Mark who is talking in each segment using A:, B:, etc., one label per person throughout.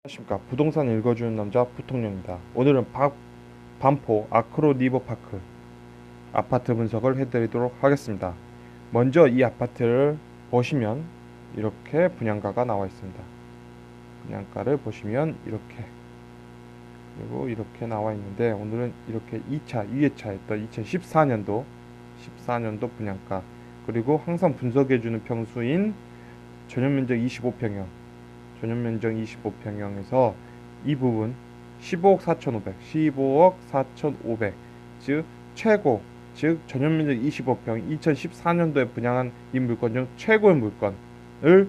A: 안녕하십니까. 부동산 읽어주는 남자 부통령입니다. 오늘은 반포 아크로 리버파크 아파트 분석을 해드리도록 하겠습니다. 먼저 이 아파트를 보시면 이렇게 분양가가 나와 있습니다. 분양가를 보시면 이렇게, 그리고 이렇게 나와 있는데, 오늘은 이렇게 2차, 2회차 했던 2014년도 분양가, 그리고 항상 분석해주는 평수인 전용면적 25평형, 전용면적 25평형에서 이 부분 15억 4,500, 15억 4,500, 즉 최고, 즉 전용면적 25평 2014년도에 분양한 이 물건 중 최고의 물건을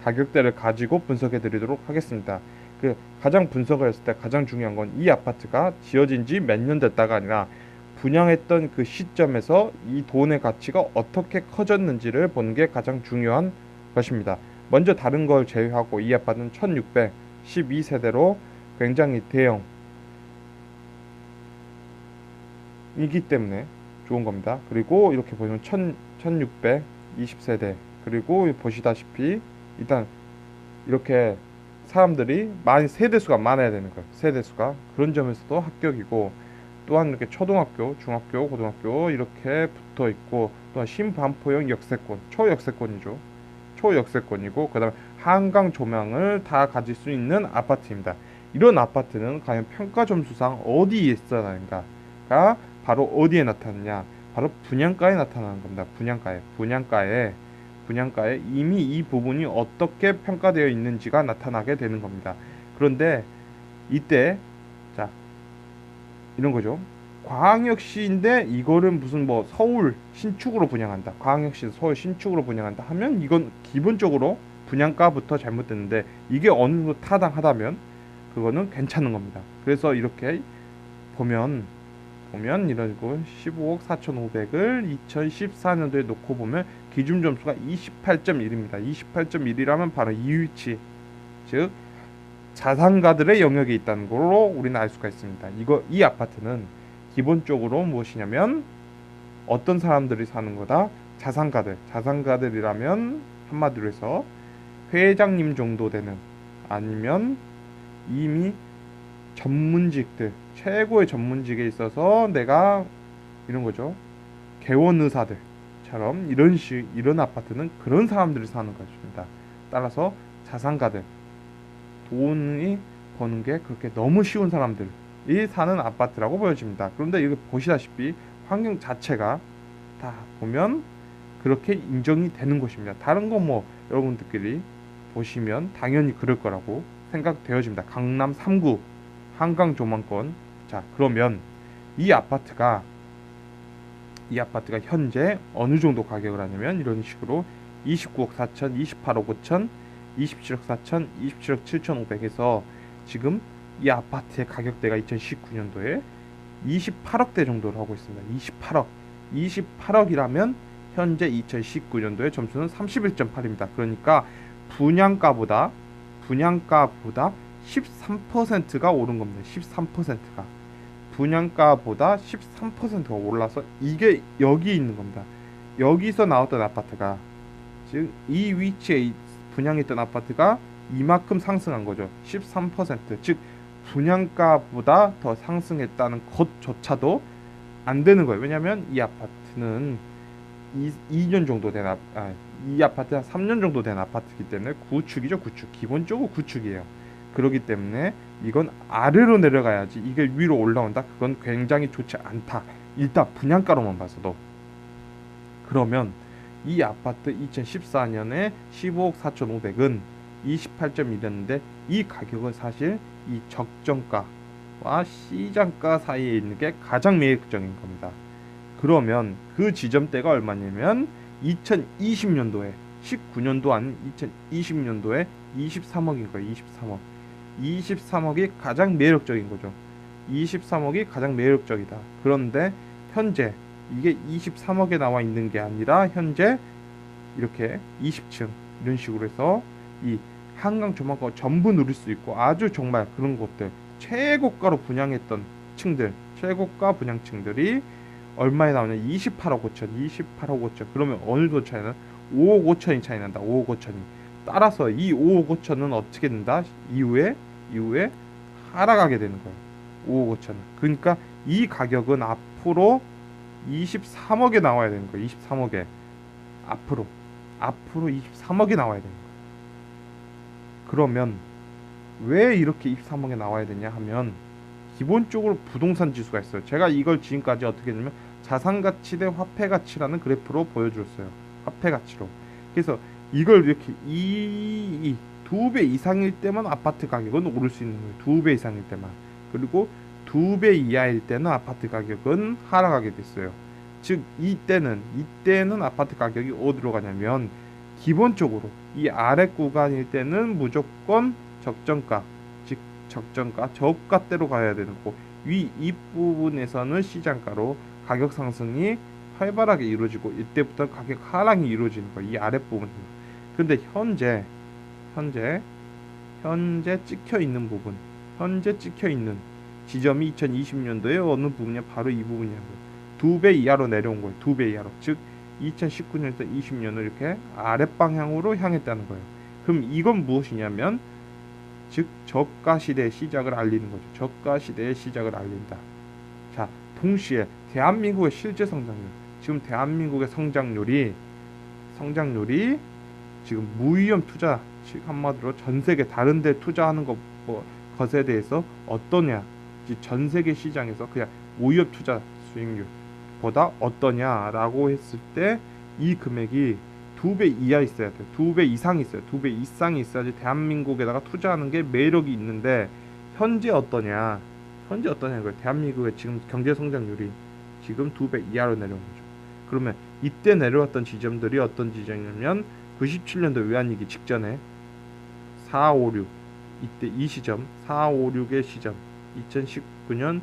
A: 가격대를 가지고 분석해 드리도록 하겠습니다. 그 가장 분석을 했을 때 가장 중요한 건 이 아파트가 지어진 지 몇 년 됐다가 아니라 분양했던 그 시점에서 이 돈의 가치가 어떻게 커졌는지를 보는 게 가장 중요한 것입니다. 먼저 다른 걸 제외하고 이 아파트는 1612세대로 굉장히 대형이기 때문에 좋은 겁니다. 그리고 이렇게 보시면 1620세대, 그리고 보시다시피 일단 이렇게 사람들이 많이, 세대수가 많아야 되는 거예요. 세대수가. 그런 점에서도 합격이고, 또한 이렇게 초등학교, 중학교, 고등학교 이렇게 붙어 있고, 또한 신반포형 역세권, 초역세권이죠. 초역세권이고, 그 다음에 한강 조망을 다 가질 수 있는 아파트입니다. 이런 아파트는 과연 평가 점수상 어디에 있어야 하는가가 바로 어디에 나타나냐, 바로 분양가에 나타나는 겁니다. 분양가에 이미 이 부분이 어떻게 평가되어 있는지가 나타나게 되는 겁니다. 그런데 이때 자, 이런 거죠. 광역시인데 이거를 무슨 뭐 서울 신축으로 분양한다, 광역시 서울 신축으로 분양한다 하면 이건 기본적으로 분양가부터 잘못됐는데, 이게 어느 정도 타당하다면 그거는 괜찮은 겁니다. 그래서 이렇게 보면 이런 거 15억 4,500을 2014년도에 놓고 보면 기준 점수가 28.1입니다. 28.1이라면 바로 이 위치, 즉 자산가들의 영역에 있다는 걸로 우리는 알 수가 있습니다. 이 아파트는 기본적으로 무엇이냐면 어떤 사람들이 사는 거다? 자산가들이라면 한마디로 해서 회장님 정도 되는, 아니면 이미 전문직들, 최고의 전문직에 있어서 내가 이런 거죠. 개원의사들처럼 이런 아파트는 그런 사람들이 사는 것입니다. 따라서 자산가들, 돈이 버는 게 그렇게 너무 쉬운 사람들이 사는 아파트라고 보여집니다. 그런데 이거 보시다시피 환경 자체가 다 보면 그렇게 인정이 되는 것입니다. 다른 거 뭐 여러분들끼리 보시면 당연히 그럴 거라고 생각되어집니다. 강남 3구 한강 조망권. 자, 그러면 이 아파트가 현재 어느 정도 가격을 하냐면 이런 식으로 29억 4천, 28억 5천, 27억 4천, 27억 7천5백에서 지금 이 아파트의 가격대가 2019년도에 28억대 정도를 하고 있습니다. 28억이라면 현재 2019년도의 점수는 31.8입니다. 그러니까 분양가보다 13%가 오른 겁니다. 13%가 분양가보다 13%가 올라서 이게 여기 있는 겁니다. 여기서 나왔던 아파트가, 즉 이 위치에 분양했던 아파트가 이만큼 상승한 거죠. 13%. 즉 분양가보다 더 상승했다는 것조차도 안 되는 거예요. 왜냐하면 이 아파트는 2년 정도 된 이 아파트가 3년 정도 된 아파트이기 때문에 구축이죠. 기본적으로 구축이에요. 그렇기 때문에 이건 아래로 내려가야지 이게 위로 올라온다, 그건 굉장히 좋지 않다. 일단 분양가로만 봐서도. 그러면 이 아파트 2014년에 15억 4,500은 28.1이었는데 이 가격은 사실 이 적정가와 시장가 사이에 있는 게 가장 매력적인 겁니다. 그러면 그 지점대가 얼마냐면 2020년도에 19년도 아닌 2020년도에 23억인 거예요. 23억이 가장 매력적인 거죠. 23억이 가장 매력적이다. 그런데 현재 이게 23억에 나와 있는 게 아니라 현재 이렇게 20층 이런 식으로 해서 이 한강 조망가 전부 누릴 수 있고, 아주 정말 그런 곳들 최고가로 분양했던 층들, 최고가 분양층들이 얼마에 나오냐? 28억 5천. 그러면 어느 정도 차이는 5억 5천이 차이 난다. 5억 5천이. 따라서 이 5억 5천은 어떻게 된다? 이후에 이후에 하락하게 되는 거예요. 5억 5천은. 그러니까 이 가격은 앞으로 23억에 나와야 되는 거예요. 23억에. 앞으로 23억에 나와야 되는 거예요. 그러면 왜 이렇게 23억에 나와야 되냐 하면 기본적으로 부동산 지수가 있어요. 제가 이걸 지금까지 어떻게 했냐면 자산가치 대 화폐가치라는 그래프로 보여줬어요. 화폐가치로. 그래서 이걸 이렇게 이 2배 이상일 때만 아파트 가격은 오를 수 있는 거예요. 2배 이상일 때만. 그리고 2배 이하일 때는 아파트 가격은 하락하게 됐어요. 즉 이때는 아파트 가격이 어디로 가냐면 기본적으로 이 아래 구간일 때는 무조건 적정가, 즉 적정가, 저가대로 가야 되는 거고 위 윗부분에서는 시장가로 가격 상승이 활발하게 이루어지고 이때부터 가격 하락이 이루어지는 거예요. 이 아랫부분. 근데 현재 찍혀 있는 부분, 현재 찍혀 있는 지점이 2020년도에 어느 부분이냐? 바로 이 부분이라고요. 2배 이하로 내려온 거예요. 2배 이하로. 즉 2019년에서 20년을 이렇게 아랫방향으로 향했다는 거예요. 그럼 이건 무엇이냐면 즉 저가 시대의 시작을 알리는 거죠. 저가 시대의 시작을 알린다. 자, 동시에 대한민국의 실제 성장률. 지금 대한민국의 성장률이 지금 무위험 투자, 즉 한마디로 전 세계 다른 데 투자하는 것에 대해서 어떠냐? 전 세계 시장에서 그냥 무위험 투자 수익률보다 어떠냐라고 했을 때 이 금액이 2배 이하 있어야 돼요. 2배 이상이 있어요. 2배 이상이 있어야지 대한민국에다가 투자하는 게 매력이 있는데 현재 어떠냐? 현재 어떠냐는 거예요. 대한민국의 지금 경제 성장률이 지금 2배 이하로 내려온 거죠. 그러면 이때 내려왔던 지점들이 어떤 지점이냐면 97년도 외환위기 직전에 456 이때 이 시점 456의 시점 2019년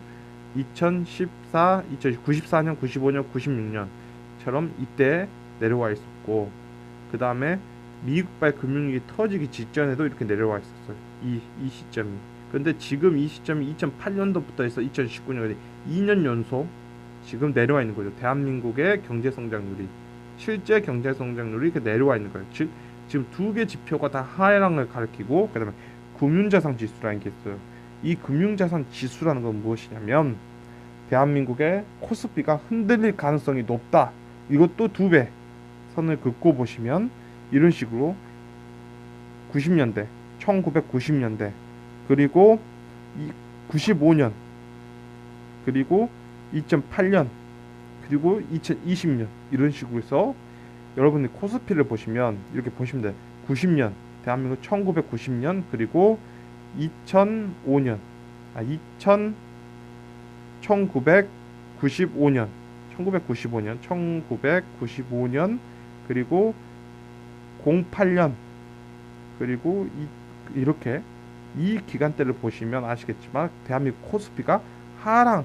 A: 2014 2094년 95년 96년처럼 이때 내려와 있었고 그 다음에 미국발 금융위기 터지기 직전에도 이렇게 내려와 있었어요. 이 시점이. 근데 지금 이 시점이 2008년도부터 해서 2019년까지 2년 연속 지금 내려와 있는 거죠. 대한민국의 경제 성장률이 실제 경제 성장률이 이렇게 내려와 있는 거예요. 즉 지금 두 개 지표가 다 하향을 가리키고 그다음에 금융자산 지수라는 게 있어요. 이 금융자산 지수라는 건 무엇이냐면 대한민국의 코스피가 흔들릴 가능성이 높다. 이것도 2배 선을 긋고 보시면 이런 식으로 90년대, 1990년대 그리고 95년 그리고 2008년 그리고 2020년 이런 식으로 해서 여러분이 코스피를 보시면 이렇게 보시면 돼요. 90년 대한민국 1990년 그리고 2005년 1995년 그리고 08년 그리고 이렇게 이 기간대를 보시면 아시겠지만 대한민국 코스피가 하락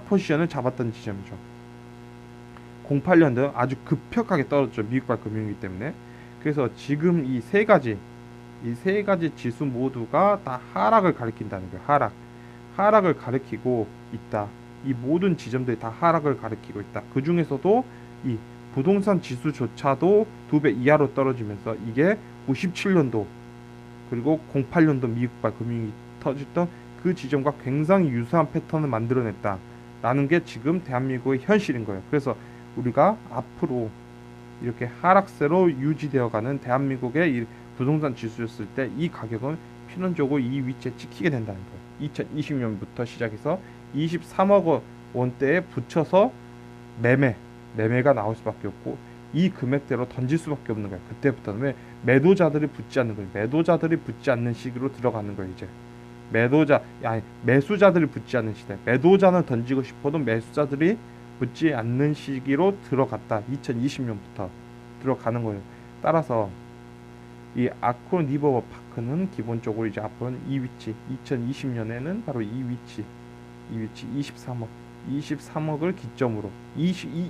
A: 포지션을 잡았던 지점이죠. 08년도 아주 급격하게 떨어졌죠. 미국발 금융위기 때문에. 그래서 지금 이 세 가지 지수 모두가 다 하락을 가리킨다는 거예요. 하락을 가리키고 있다. 이 모든 지점들이 다 하락을 가리키고 있다. 그 중에서도 이 부동산 지수조차도 2배 이하로 떨어지면서 이게 97년도 그리고 08년도 미국발 금융위기 터졌던 그 지점과 굉장히 유사한 패턴을 만들어냈다라는 게 지금 대한민국의 현실인 거예요. 그래서 우리가 앞으로 이렇게 하락세로 유지되어가는 대한민국의 이 부동산 지수였을 때 이 가격은 필연적으로 이 위치에 찍히게 된다는 거예요. 2020년부터 시작해서 23억 원대에 붙여서 매매가 나올 수밖에 없고 이 금액대로 던질 수밖에 없는 거예요. 그때부터는 왜 매도자들이 붙지 않는 거예요. 매도자들이 붙지 않는 시기로 들어가는 거예요. 이제 매수자들이 붙지 않는 시대. 매도자는 던지고 싶어도 매수자들이 붙지 않는 시기로 들어갔다. 2020년부터 들어가는 거예요. 따라서 이 아크론 리버버 파크는 기본적으로 이제 앞으로는 이 위치 2020년에는 바로 이 위치 23억을 기점으로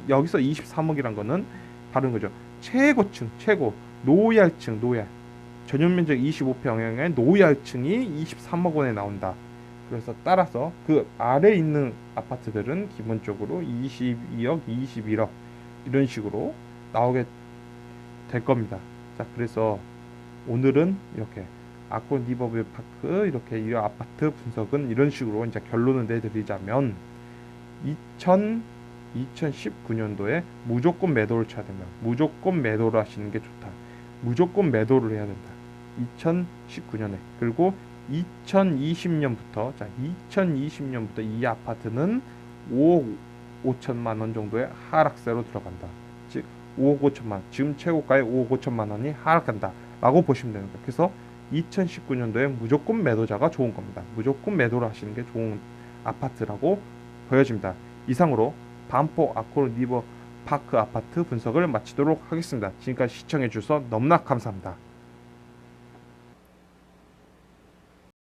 A: 여기서 23억이란 거는 바로 거죠. 최고층 노후층 전용 면적 25평형의 노후층이 23억 원에 나온다. 그래서 따라서 그 아래 있는 아파트들은 기본적으로 22억, 21억 이런 식으로 나오게 될 겁니다. 자, 그래서 오늘은 이렇게 아콘 리버뷰 파크 이렇게 이 아파트 분석은 이런 식으로 이제 결론을 내드리자면 2019년도에 무조건 매도를 쳐야 된다. 무조건 매도를 하시는 게 좋다. 무조건 매도를 해야 된다. 2019년에. 그리고 2020년부터 자 2020년부터 이 아파트는 5억 5천만 원 정도의 하락세로 들어간다. 즉 5억 5천만 원, 지금 최고가의 5억 5천만 원이 하락한다 라고 보시면 됩니다. 그래서 2019년도에 무조건 매도자가 좋은 겁니다. 무조건 매도를 하시는 게 좋은 아파트라고 보여집니다. 이상으로 반포 아콘 리버 파크 아파트 분석을 마치도록 하겠습니다. 지금까지 시청해 주셔서 너무나 감사합니다.